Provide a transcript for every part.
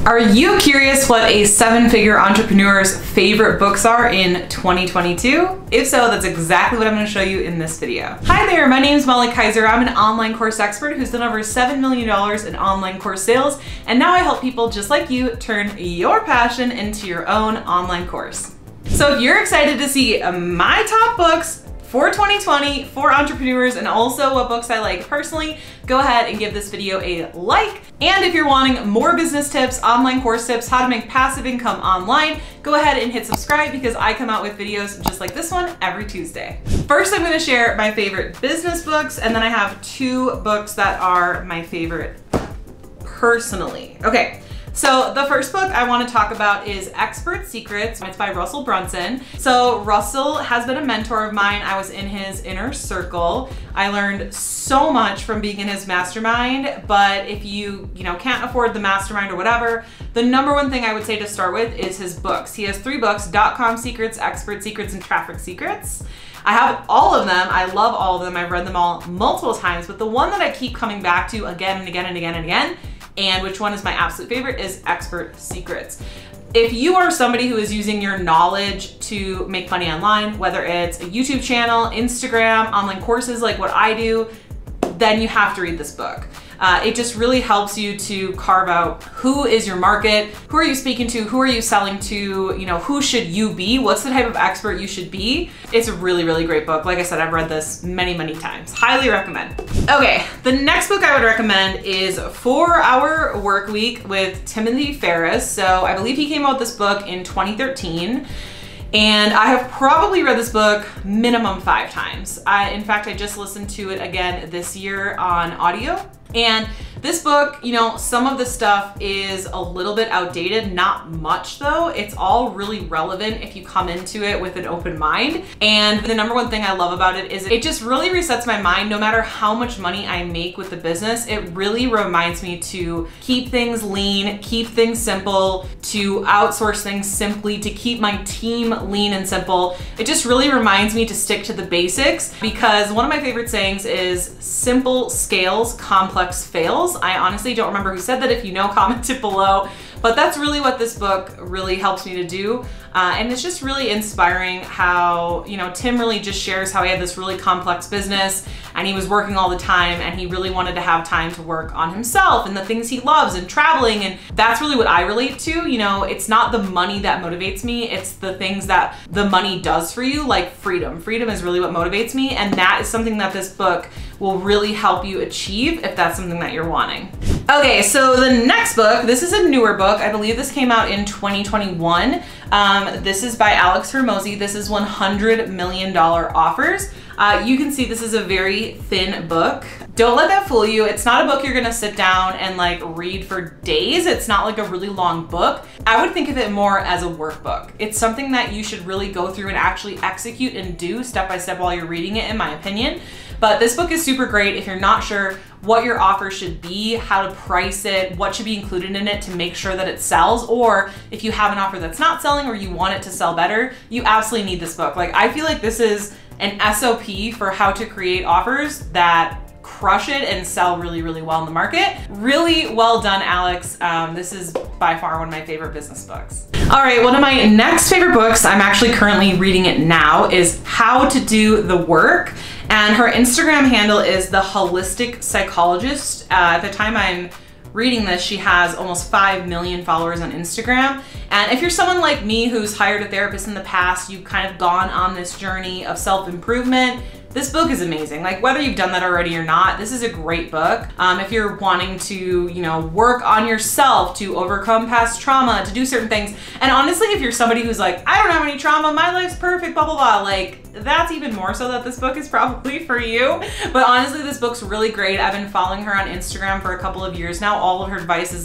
Are you curious what a 7-figure entrepreneur's favorite books are in 2022? If so, that's exactly what I'm going to show you in this video. Hi there, my name is Molly Kaiser. I'm an online course expert who's done over $7 million in online course sales, and now I help people just like you turn your passion into your own online course. So if you're excited to see my top books for 2020 for entrepreneurs and also what books I like personally, go ahead and give this video a like. And if you're wanting more business tips, online course tips, how to make passive income online, go ahead and hit subscribe because I come out with videos just like this one every Tuesday. First, I'm going to share my favorite business books, and then I have 2 books that are my favorite personally. Okay. So the first book I want to talk about is Expert Secrets. It's by Russell Brunson. So Russell has been a mentor of mine. I was in his inner circle. I learned so much from being in his mastermind, but if you can't afford the mastermind or whatever, the number one thing I would say to start with is his books. He has 3 books: .com Secrets, Expert Secrets, and Traffic Secrets. I have all of them. I love all of them. I've read them all multiple times, but the one that I keep coming back to again and again and again and again, and which one is my absolute favorite, is Expert Secrets. If you are somebody who is using your knowledge to make money online, whether it's a YouTube channel, Instagram, online courses like what I do, then you have to read this book. It just really helps you to carve out who is your market, who are you speaking to, who are you selling to, who should you be, what's the type of expert you should be. It's a really, really great book. Like I said, I've read this many, many times. Highly recommend. Okay, the next book I would recommend is 4-Hour Workweek with Timothy Ferriss. So I believe he came out with this book in 2013. And I have probably read this book minimum 5 times. In fact, I just listened to it again this year on audio. And this book, some of the stuff is a little bit outdated, not much though. It's all really relevant if you come into it with an open mind. And the number one thing I love about it is it just really resets my mind. No matter how much money I make with the business, it really reminds me to keep things lean, keep things simple, to outsource things simply, to keep my team lean and simple. It just really reminds me to stick to the basics, because one of my favorite sayings is simple scales, complex fails. I honestly don't remember who said that. If you know, comment it below. But that's really what this book really helps me to do. And it's just really inspiring how, Tim really just shares how he had this really complex business and he was working all the time and he really wanted to have time to work on himself and the things he loves and traveling. And that's really what I relate to. It's not the money that motivates me. It's the things that the money does for you, like freedom. Freedom is really what motivates me. And that is something that this book will really help you achieve if that's something that you're wanting. Okay, so the next book, this is a newer book. I believe this came out in 2021. This is by Alex Hormozi. This is $100 Million Offers. You can see this is a very thin book. Don't let that fool you. It's not a book you're gonna sit down and read for days. It's not like a really long book. I would think of it more as a workbook. It's something that you should really go through and actually execute and do step by step while you're reading it, in my opinion. But this book is super great if you're not sure what your offer should be, how to price it, what should be included in it to make sure that it sells, or if you have an offer that's not selling or you want it to sell better, you absolutely need this book. I feel like this is an SOP for how to create offers that crush it and sell really, really well in the market. Really well done, Alex. This is by far one of my favorite business books. All right, one of my next favorite books, I'm actually currently reading it now, is How to Do the Work. And her Instagram handle is The Holistic Psychologist. At the time I'm reading this, she has almost 5 million followers on Instagram. And if you're someone like me who's hired a therapist in the past, you've kind of gone on this journey of self-improvement, this book is amazing. Whether you've done that already or not, this is a great book. If you're wanting to, work on yourself, to overcome past trauma, to do certain things. And honestly, if you're somebody who's like, I don't have any trauma, my life's perfect, blah, blah, blah, that's even more so that this book is probably for you. But honestly, this book's really great. I've been following her on Instagram for a couple of years now. All of her advice is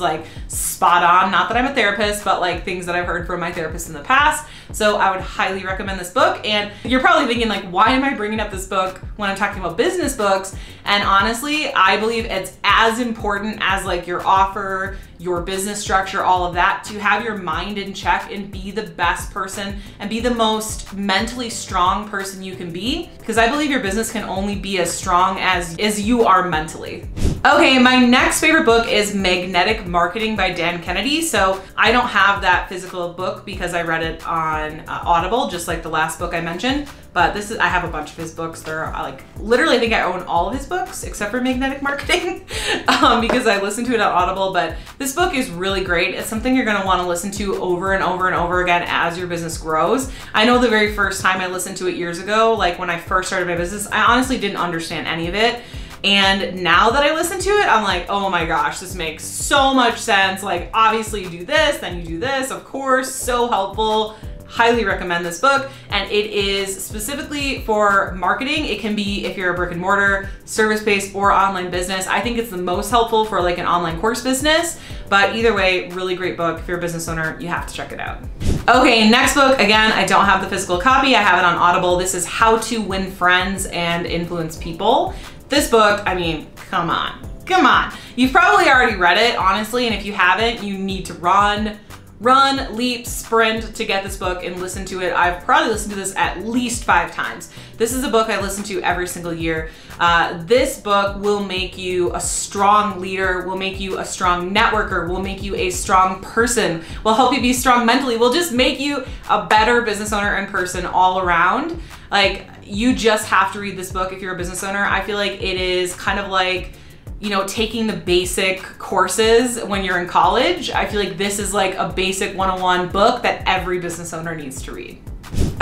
spot on. Not that I'm a therapist, but things that I've heard from my therapist in the past. So I would highly recommend this book. And you're probably thinking why am I bringing up this book when I'm talking about business books? And honestly, I believe it's as important as your offer, your business structure, all of that, to have your mind in check and be the best person and be the most mentally strong person you can be. Because I believe your business can only be as strong as you are mentally. Okay, my next favorite book is Magnetic Marketing by Dan Kennedy. So I don't have that physical book because I read it on Audible, just like the last book I mentioned. But I have a bunch of his books. They're like, literally, I think I own all of his books except for Magnetic Marketing because I listened to it on Audible. But this book is really great. It's something you're gonna wanna listen to over and over and over again as your business grows. I know the very first time I listened to it years ago, like when I first started my business, I honestly didn't understand any of it. And now that I listen to it, I'm like, oh my gosh, this makes so much sense. Like, obviously you do this, then you do this, of course, so helpful. Highly recommend this book. And it is specifically for marketing. It can be if you're a brick and mortar, service-based, or online business. I think it's the most helpful for like an online course business, but either way, really great book. If you're a business owner, you have to check it out. Okay, next book, again, I don't have the physical copy. I have it on Audible. This is How to Win Friends and Influence People. This book, I mean, come on. You've probably already read it, honestly, and if you haven't, you need to run, leap, sprint to get this book and listen to it. I've probably listened to this at least 5 times. This is a book I listen to every single year. This book will make you a strong leader, will make you a strong networker, will make you a strong person, will help you be strong mentally, will just make you a better business owner and person all around. Like, you just have to read this book if you're a business owner. I feel like it is kind of like, you know, taking the basic courses when you're in college. I feel like this is like a basic 101 book that every business owner needs to read.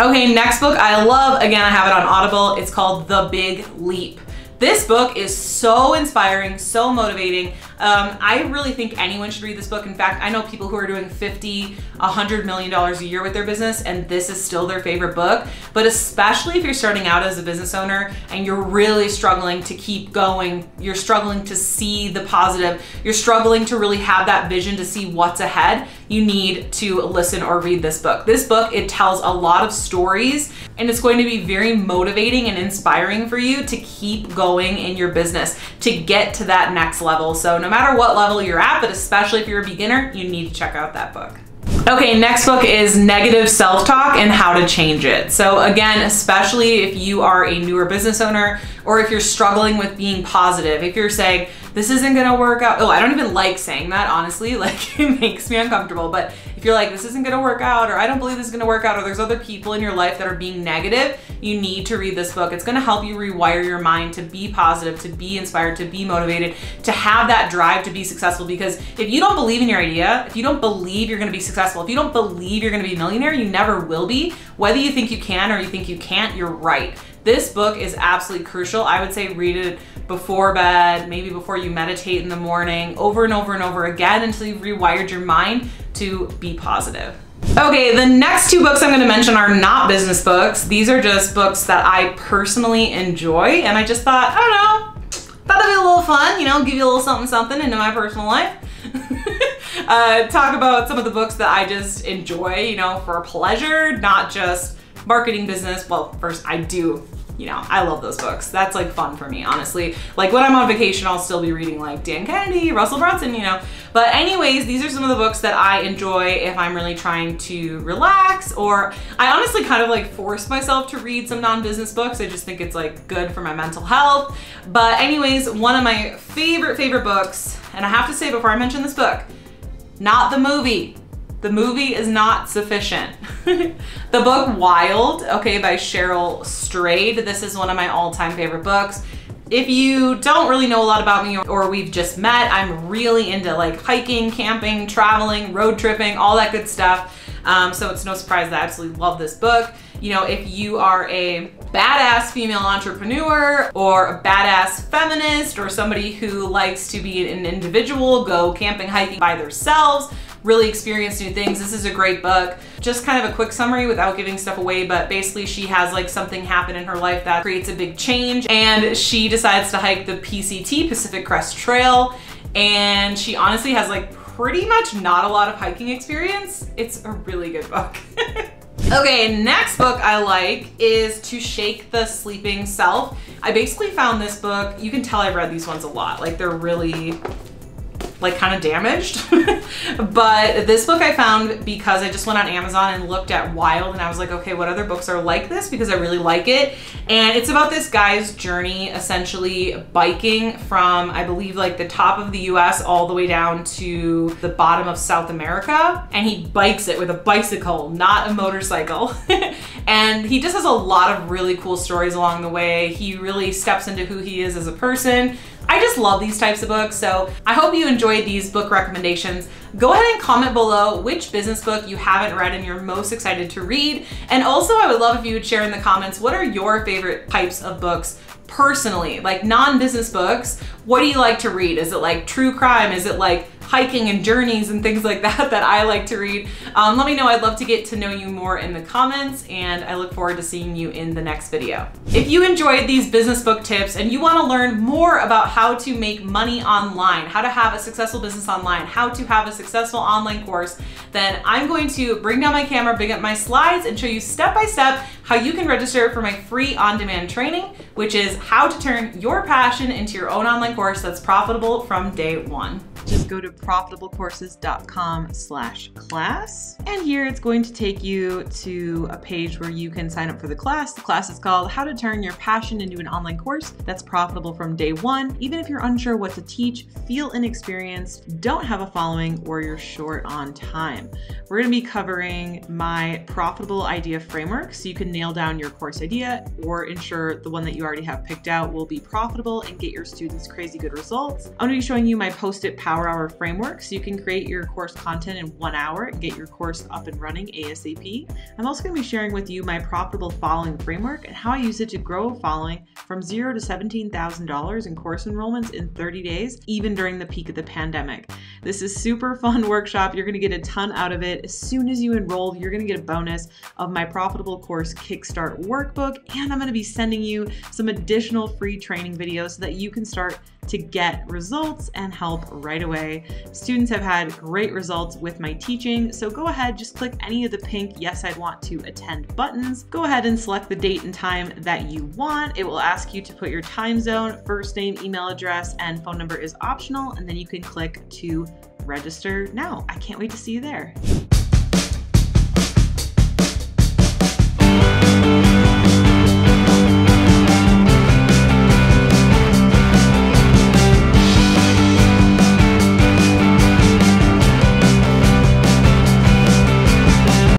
Okay, next book I love, again, I have it on Audible. It's called The Big Leap. This book is so inspiring, so motivating. I really think anyone should read this book. In fact, I know people who are doing $50, $100 million a year with their business, and this is still their favorite book. But especially if you're starting out as a business owner and you're really struggling to keep going, you're struggling to see the positive, you're struggling to really have that vision to see what's ahead, you need to listen or read this book. This book, it tells a lot of stories, and it's going to be very motivating and inspiring for you to keep going in your business, to get to that next level. So no matter what level you're at, but especially if you're a beginner, you need to check out that book. Okay, next book is Negative Self-Talk and How to Change It. So again, especially if you are a newer business owner, or if you're struggling with being positive, if you're saying, this isn't gonna work out. Oh, I don't even like saying that, honestly, like it makes me uncomfortable. But if you're like, this isn't gonna work out, or I don't believe this is gonna work out, or there's other people in your life that are being negative, you need to read this book. It's gonna help you rewire your mind to be positive, to be inspired, to be motivated, to have that drive to be successful. Because if you don't believe in your idea, if you don't believe you're gonna be successful, if you don't believe you're gonna be a millionaire, you never will be. Whether you think you can or you think you can't, you're right. This book is absolutely crucial. I would say read it before bed, maybe before you meditate in the morning, over and over and over again until you've rewired your mind to be positive. Okay, the next 2 books I'm gonna mention are not business books. These are just books that I personally enjoy, and I just thought, I don't know, thought it'd be a little fun, you know, give you a little something into my personal life. Talk about some of the books that I just enjoy, you know, for pleasure, not just marketing business. Well, first I do, you know, I love those books. That's like fun for me, honestly. Like when I'm on vacation, I'll still be reading like Dan Kennedy, Russell Brunson, you know. But anyways, these are some of the books that I enjoy if I'm really trying to relax, or I honestly kind of like force myself to read some non-business books. I just think it's like good for my mental health. But anyways, one of my favorite books, and I have to say before I mention this book, not the movie. The movie is not sufficient. The book Wild, okay, by Cheryl Strayed. This is one of my all-time favorite books. If you don't really know a lot about me or we've just met, I'm really into like hiking, camping, traveling, road tripping, all that good stuff. So it's no surprise that I absolutely love this book. You know, if you are a badass female entrepreneur or a badass feminist or somebody who likes to be an individual, go camping, hiking by themselves, really experience new things, this is a great book. Just kind of a quick summary without giving stuff away, but basically she has like something happen in her life that creates a big change, and she decides to hike the PCT, Pacific Crest Trail, and she honestly has like pretty much not a lot of hiking experience. It's a really good book. Okay, next book I like is To Shake the Sleeping Self. I basically found this book, you can tell I've read these ones a lot, like they're really like kind of damaged. But this book I found because I just went on Amazon and looked at Wild, and I was like, okay, what other books are like this? Because I really like it. And it's about this guy's journey, essentially biking from, I believe, like the top of the US all the way down to the bottom of South America. And he bikes it with a bicycle, not a motorcycle. And he just has a lot of really cool stories along the way. He really steps into who he is as a person. I just love these types of books, so I hope you enjoyed these book recommendations. Go ahead and comment below which business book you haven't read and you're most excited to read. And also, I would love if you would share in the comments, what are your favorite types of books personally? Like non-business books, what do you like to read? Is it like true crime? Is it like hiking and journeys and things like that that I like to read? Let me know. I'd love to get to know you more in the comments, and I look forward to seeing you in the next video. If you enjoyed these business book tips and you want to learn more about how to make money online, how to have a successful business online, how to have a successful online course, then I'm going to bring down my camera, bring up my slides, and show you step by step how you can register for my free on-demand training, which is how to turn your passion into your own online course that's profitable from day one. Just go to profitablecourses.com/class. And here it's going to take you to a page where you can sign up for the class. The class is called How to Turn Your Passion into an Online Course That's Profitable from Day One. Even if you're unsure what to teach, feel inexperienced, don't have a following, or you're short on time. We're going to be covering my profitable idea framework so you can nail down your course idea or ensure the one that you already have picked out will be profitable and get your students crazy good results. I'm going to be showing you my Post-it Power Hour framework so you can create your course content in 1 hour and get your course up and running ASAP. I'm also going to be sharing with you my profitable following framework and how I use it to grow a following from $0 to $17,000 in course enrollments in 30 days, even during the peak of the pandemic. This is super fun workshop. You're going to get a ton out of it. As soon as you enroll, you're going to get a bonus of my profitable course Kickstart workbook, and I'm going to be sending you some additional free training videos so that you can start to get results and help right away. Students have had great results with my teaching, so go ahead, just click any of the pink yes I'd want to attend buttons. Go ahead and select the date and time that you want. It will ask you to put your time zone, first name, email address, and phone number is optional, and then you can click to register now. I can't wait to see you there.